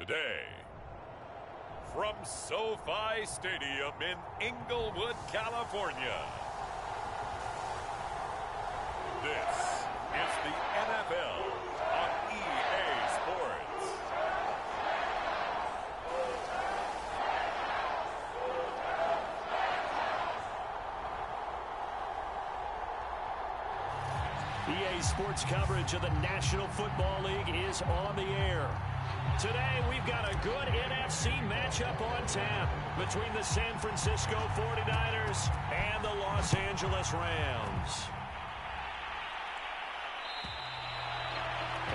Today, from SoFi Stadium in Inglewood, California, this is the NFL on EA Sports. EA Sports coverage of the National Football League is on the air. Today, we've got a good NFC matchup on tap between the San Francisco 49ers and the Los Angeles Rams.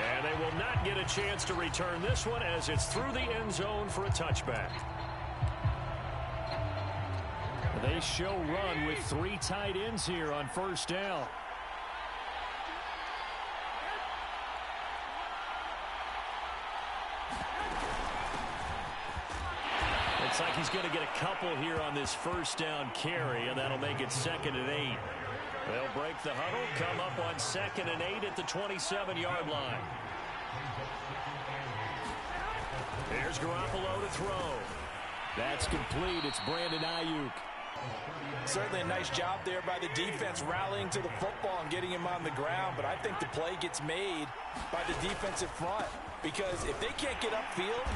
And they will not get a chance to return this one as it's through the end zone for a touchback. They show run with 3 tight ends here on first down. Looks like he's going to get a couple here on this first down carry, and that'll make it 2nd and 8. They'll break the huddle, come up on 2nd and 8 at the 27-yard line. Here's Garoppolo to throw. That's complete. It's Brandon Ayuk. Certainly a nice job there by the defense rallying to the football and getting him on the ground, but I think the play gets made by the defensive front because if they can't get upfield,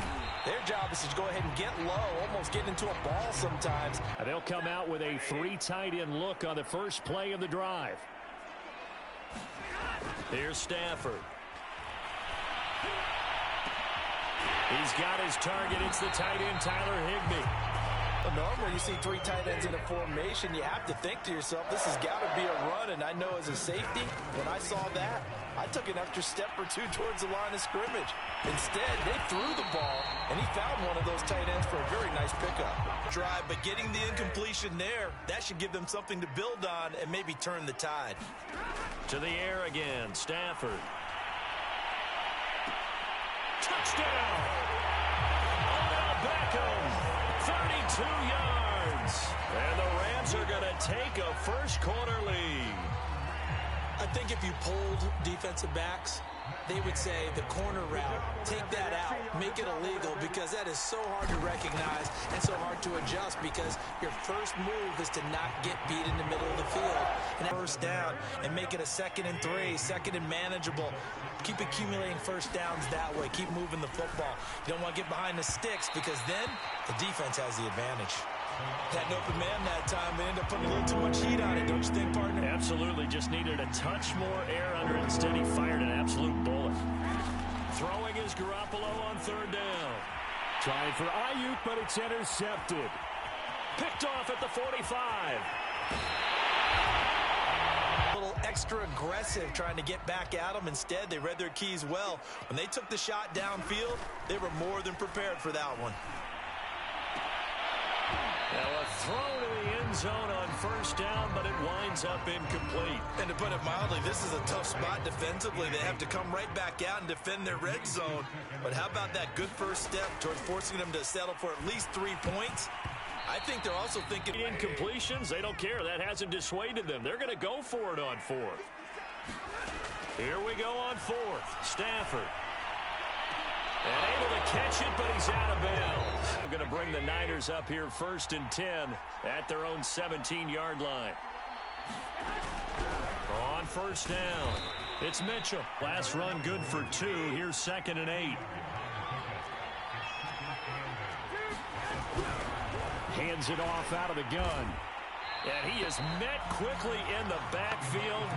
their job is to go ahead and get low, almost get into a ball sometimes. They'll come out with a 3 tight end look on the first play of the drive. Here's Stafford. He's got his target. It's the tight end, Tyler Higbee. Normally, you see 3 tight ends in a formation, you have to think to yourself, this has got to be a run, and I know as a safety, when I saw that, I took an extra step or 2 towards the line of scrimmage. Instead, they threw the ball, and he found one of those tight ends for a very nice pickup. Drive, but getting the incompletion there, that should give them something to build on and maybe turn the tide. To the air again, Stafford. Touchdown! Odell Beckham! 32 yards. And the Rams are going to take a first-quarter lead. I think if you polled defensive backs, they would say the corner route, take that out, make it illegal because that is so hard to recognize and so hard to adjust because your first move is to not get beat in the middle of the field. And first down and make it a 2nd and 3, 2nd and manageable. Keep accumulating first downs that way. Keep moving the football. You don't want to get behind the sticks because then the defense has the advantage. Had an open man that time. They ended up putting a little too much heat on it, don't you think, partner? Absolutely. Just needed a touch more air under it. Instead, he fired an absolute bullet. Throwing is Garoppolo on 3rd down. Trying for Ayuk, but it's intercepted. Picked off at the 45. A little extra aggressive trying to get back at them. Instead, they read their keys well. When they took the shot downfield, they were more than prepared for that one. Now a throw to the end zone on first down, but it winds up incomplete. And to put it mildly, this is a tough spot defensively. They have to come right back out and defend their red zone. But how about that good first step towards forcing them to settle for at least 3 points? I think they're also thinking incompletions. They don't care. That hasn't dissuaded them. They're going to go for it on 4th. Here we go on 4th. Stafford. And able to catch it, but he's out of bounds. We're going to bring the Niners up here 1st and 10 at their own 17-yard line. On first down, it's Mitchell. Last run good for 2. Here's 2nd and 8. Hands it off out of the gun. And he is met quickly in the backfield.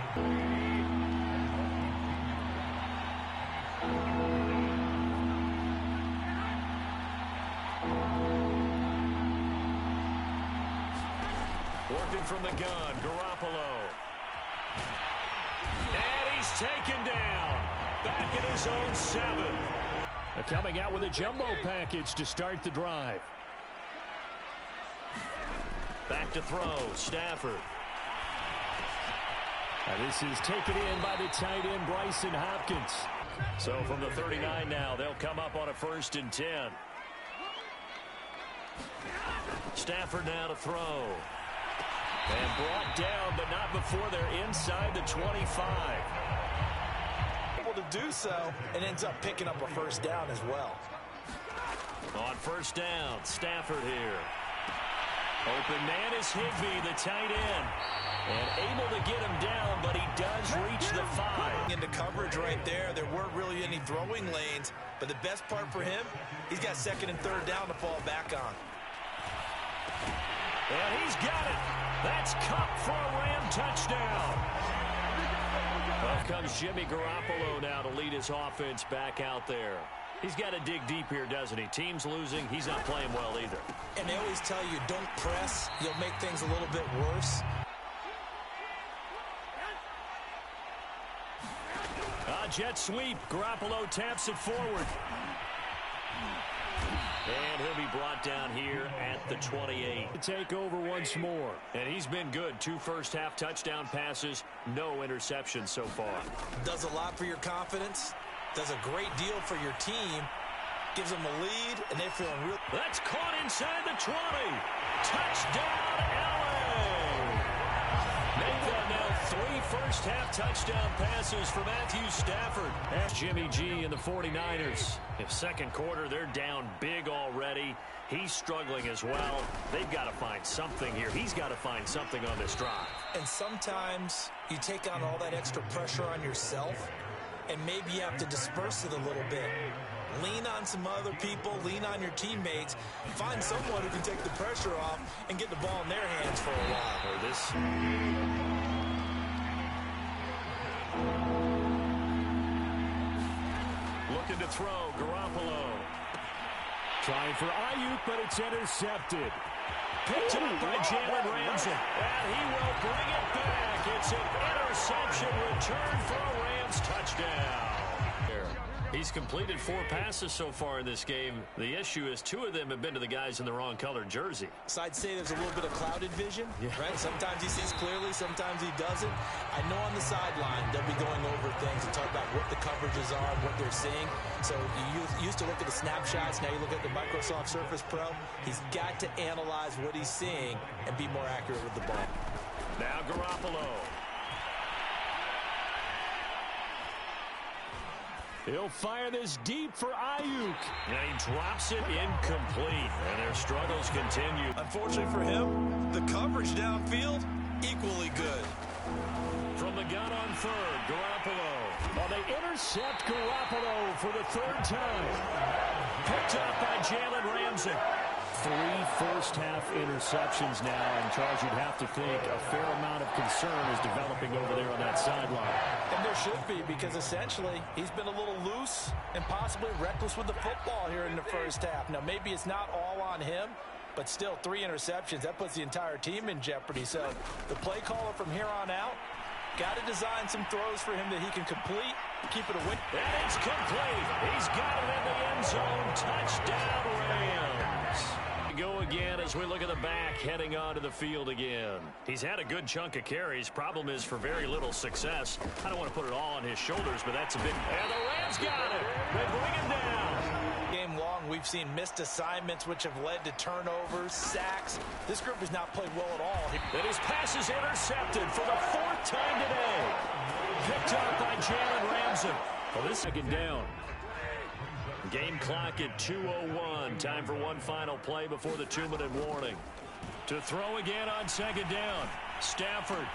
Working from the gun, Garoppolo. And he's taken down. Back in his own 7. They're coming out with a jumbo package to start the drive. Back to throw, Stafford. Now this is taken in by the tight end, Bryson Hopkins. So from the 39 now, they'll come up on a 1st and 10. Stafford now to throw. And brought down, but not before they're inside the 25. Able to do so, and ends up picking up a first down as well. On first down, Stafford here. Open man is Higbee, the tight end. And able to get him down, but he does reach the 5. Into coverage right there. There weren't really any throwing lanes, but the best part for him, he's got second and third down to fall back on. And he's got it. That's Cup for a Ram touchdown. Up comes Jimmy Garoppolo now to lead his offense back out there. He's got to dig deep here, doesn't he? Team's losing. He's not playing well either. And they always tell you, don't press. You'll make things a little bit worse. Jet sweep. Garoppolo taps it forward. And he'll be brought down here at the 28. To take over once more. And he's been good. 2 first-half touchdown passes. No interceptions so far. Does a lot for your confidence. Does a great deal for your team. Gives them a lead, and they're feeling real. That's caught inside the 20. Touchdown, LA. Make that now 3 first-half touchdown passes for Matthew Stafford. And Jimmy G and the 49ers. In second quarter, they're down big already. He's struggling as well. They've got to find something here. He's got to find something on this drive. And sometimes you take on all that extra pressure on yourself, and maybe you have to disperse it a little bit. Lean on some other people, lean on your teammates, find someone who can take the pressure off and get the ball in their hands for a while. Or this. Looking to throw, Garoppolo. Trying for Ayuk, but it's intercepted. Picked up by Jalen Ramsey. And he will bring it back. It's an interception return for a Rams touchdown. He's completed 4 passes so far in this game. The issue is 2 of them have been to the guys in the wrong colored jersey. So I'd say there's a little bit of clouded vision, right? Sometimes he sees clearly, sometimes he doesn't. I know on the sideline they'll be going over things and talk about what the coverages are and what they're seeing. So you used to look at the snapshots, now you look at the Microsoft Surface Pro. He's got to analyze what he's seeing and be more accurate with the ball. Now Garoppolo. He'll fire this deep for Ayuk. And he drops it incomplete. And their struggles continue. Unfortunately for him, the coverage downfield, equally good. From the gun on third, Garoppolo. Well, they intercept Garoppolo for the 3rd time. Picked up by Jalen Ramsey. 3 first-half interceptions now, and Charles, you'd have to think a fair amount of concern is developing over there on that sideline. And there should be, because essentially he's been a little loose and possibly reckless with the football here in the first half. Now, maybe it's not all on him, but still 3 interceptions. That puts the entire team in jeopardy. So the play caller from here on out got to design some throws for him that he can complete, keep it away. And it's complete. He's got it in the end zone. Touchdown, Rams. Go again as we look at the back heading onto the field again. He's had a good chunk of carries. Problem is for very little success. I don't want to put it all on his shoulders, but that's a big... And the Rams got it. They bring him down. Game long, we've seen missed assignments, which have led to turnovers, sacks. This group has not played well at all. And his pass is intercepted for the 4th time today. Picked up by Jalen Ramsey. Well, this second down. Game clock at 2:01. Time for one final play before the 2-minute warning. To throw again on second down. Stafford.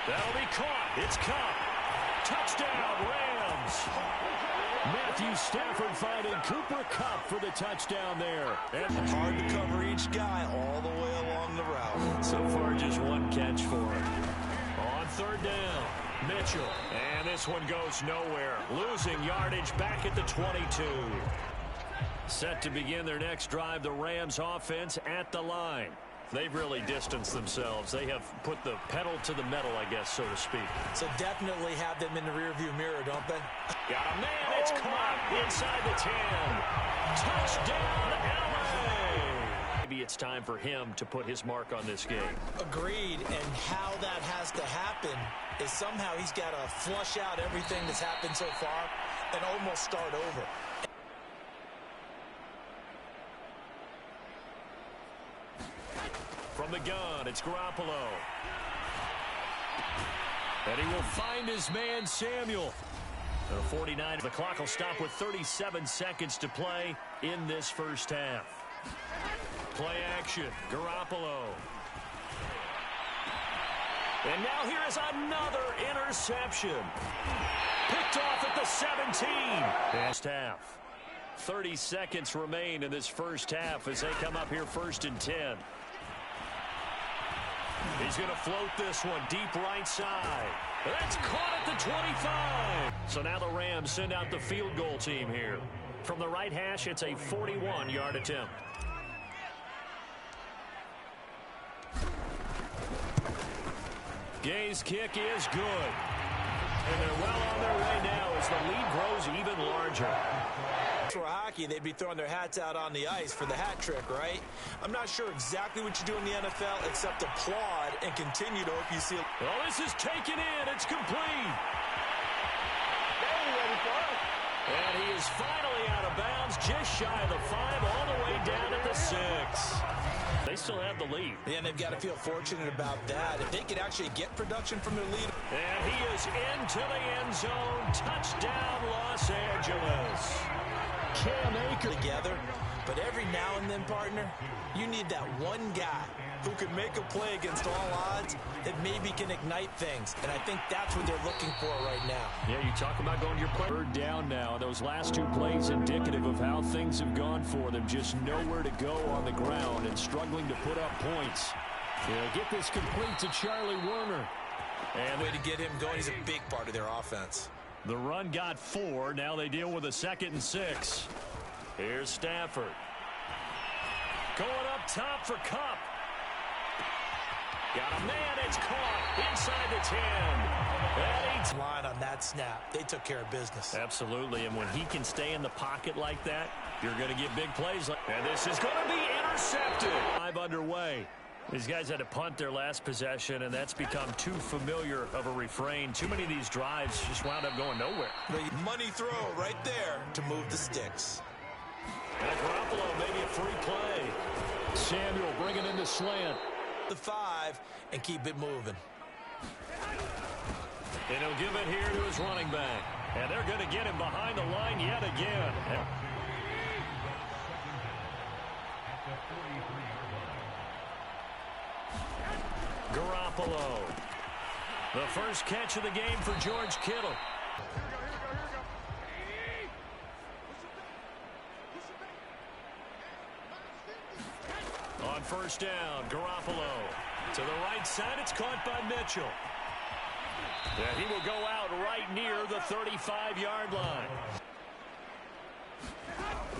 That'll be caught. It's Cup. Touchdown, Rams. Matthew Stafford finding Cooper Kupp for the touchdown there. And hard to cover each guy all the way along the route. So far, just 1 catch for him. On third down, Mitchell. And this one goes nowhere. Losing yardage back at the 22. Set to begin their next drive, the Rams offense at the line. They've really distanced themselves. They have put the pedal to the metal, I guess, so to speak. So definitely have them in the rearview mirror, don't they? Got a man. It's caught inside the 10. Touchdown, LA. Maybe it's time for him to put his mark on this game. Agreed. And how that has to happen is somehow he's got to flush out everything that's happened so far and almost start over. From the gun, it's Garoppolo. And he will find his man, Samuel. The 49. The clock will stop with 37 seconds to play in this first half. Play action. Garoppolo. And now here is another interception. Picked off at the 17. First half. 30 seconds remain in this first half as they come up here first and 10. He's going to float this one deep right side. That's caught at the 25. So now the Rams send out the field goal team here. From the right hash, it's a 41-yard attempt. Gay's kick is good. And they're well on their way now as the lead grows even larger. For hockey, they'd be throwing their hats out on the ice for the hat trick, right? I'm not sure exactly what you do in the NFL except applaud and continue to hope you see it. Well, this is taken in. It's complete. And he is finally out of bounds, just shy of the 5, all the way down at the 6. They still have the lead. Yeah, and they've got to feel fortunate about that. If they could actually get production from their lead. And he is into the end zone. Touchdown, Los Angeles. Cam Akers together, but every now and then, partner, you need that one guy who can make a play against all odds that maybe can ignite things, and I think that's what they're looking for right now. Yeah, you talk about going to your play. Third down now. Those last 2 plays indicative of how things have gone for them. Just nowhere to go on the ground and struggling to put up points. They'll get this complete to Charlie Werner. And way to get him going. He's a big part of their offense. The run got 4. Now they deal with a 2nd and 6. Here's Stafford. Going up top for Kupp. Got a man. It's caught inside the 10. Line on that snap. They took care of business. Absolutely. And when he can stay in the pocket like that, you're going to get big plays. And this is going to be intercepted. 5 underway. These guys had to punt their last possession, and that's become too familiar of a refrain. Too many of these drives just wound up going nowhere. The money throw right there to move the sticks. And Garoppolo, maybe a free play. Samuel bringing in the slant. The 5 and keep it moving. And he'll give it here to his running back. And they're going to get him behind the line yet again. Garoppolo. The first catch of the game for George Kittle. On first down, Garoppolo. To the right side, it's caught by Mitchell. And he will go out right near the 35-yard line.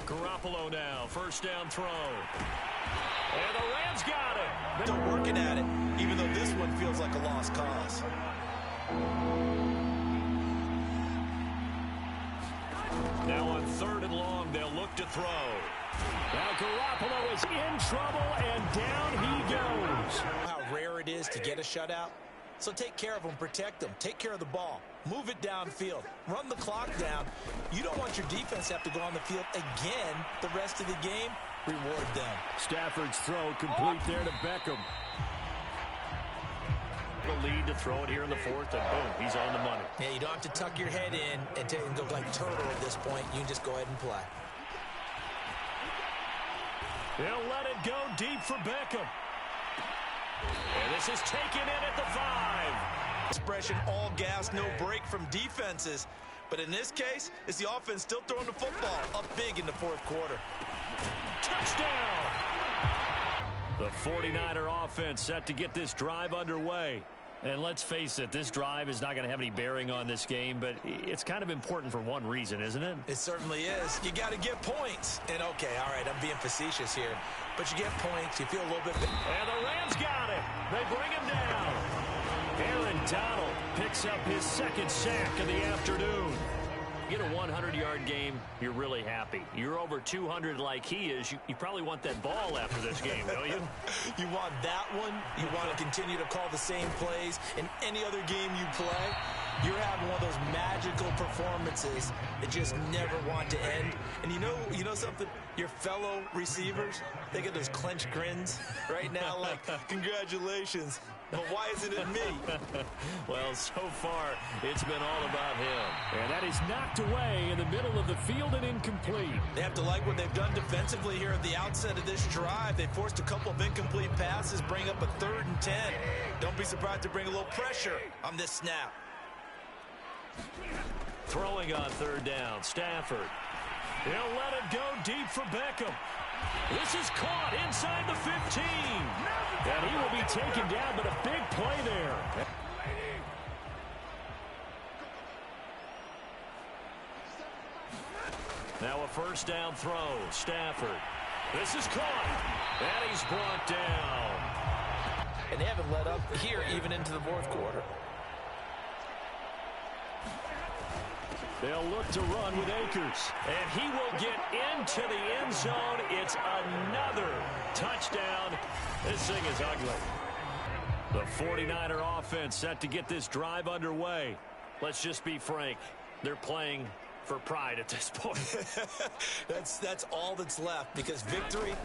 Garoppolo now, first down throw. And the Rams got it. Still working at it, even though this one feels like a lost cause. Now on 3rd and long, they'll look to throw. Now Garoppolo is in trouble, and down he goes. How rare it is to get a shutout. So take care of them, protect them, take care of the ball, move it downfield, run the clock down. You don't want your defense to have to go on the field again the rest of the game. Reward them. Stafford's throw complete there to Beckham. The lead to throw it here in the 4th, and boom, he's on the money. Yeah, you don't have to tuck your head in and go like turtle at this point. You can just go ahead and play. They'll let it go deep for Beckham. And this is taken in at the 5. Expression, all gas, no break from defenses. But in this case, it's the offense still throwing the football up big in the 4th quarter. Touchdown! The 49er offense set to get this drive underway. And let's face it, this drive is not going to have any bearing on this game, but it's kind of important for one reason, isn't it? It certainly is. You got to get points. And okay, all right, I'm being facetious here. But you get points, you feel a little bit... And the Rams got it. They bring him down. Aaron Donald picks up his 2nd sack of the afternoon. Get a 100-yard game, you're really happy. You're over 200 like he is. You probably want that ball after this game, don't you? You want that one. You want to continue to call the same plays in any other game you play. you're having one of those magical performances that just never want to end. And you know something? Your fellow receivers, they get those clenched grins right now like, congratulations. But why isn't it me? Well, so far, it's been all about him. And that is knocked away in the middle of the field and incomplete. They have to like what they've done defensively here at the outset of this drive. They forced a couple of incomplete passes, bring up a 3rd and 10. Don't be surprised to bring a little pressure on this snap. Throwing on 3rd down, Stafford. He'll let it go deep for Beckham. This is caught inside the 15. And he will be taken down, but a big play there. Now a 1st down throw, Stafford. This is caught, and he's brought down. And they haven't let up here even into the 4th quarter. They'll look to run with Akers. And he will get into the end zone. It's another touchdown. This thing is ugly. The 49er offense set to get this drive underway. Let's just be frank. They're playing for pride at this point. That's all that's left, because victory,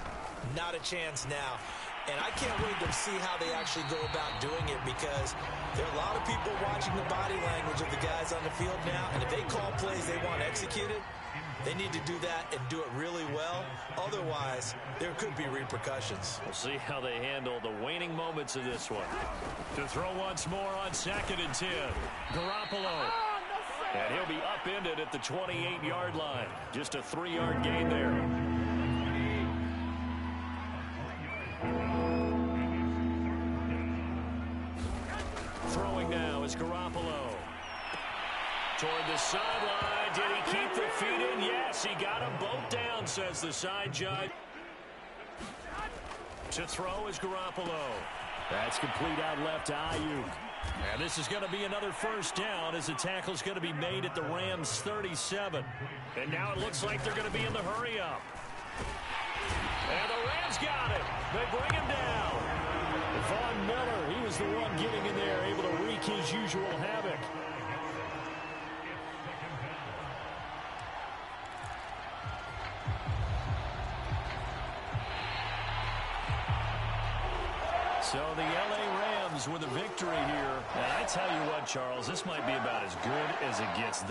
not a chance now. And I can't wait to see how they actually go about doing it, because there are a lot of people watching the body language of the guys on the field now, and if they call plays they want executed, they need to do that and do it really well. Otherwise, there could be repercussions. We'll see how they handle the waning moments of this one. To throw once more on 2nd and 10. Garoppolo. And he'll be upended at the 28-yard line. Just a 3-yard gain there. Throwing now is Garoppolo. Toward the sideline. Did he keep the feet in? Yes, he got them both down, says the side judge. To throw is Garoppolo. That's complete out left to Ayuk. And this is going to be another 1st down, as the tackle's going to be made at the Rams 37. And now it looks like they're going to be in the hurry-up. And the Rams got it. They bring him down. Von Miller, he was the one getting in there, able to wreak his usual havoc. So the LA Rams with a victory here. And I tell you what, Charles, this might be about as good as it gets.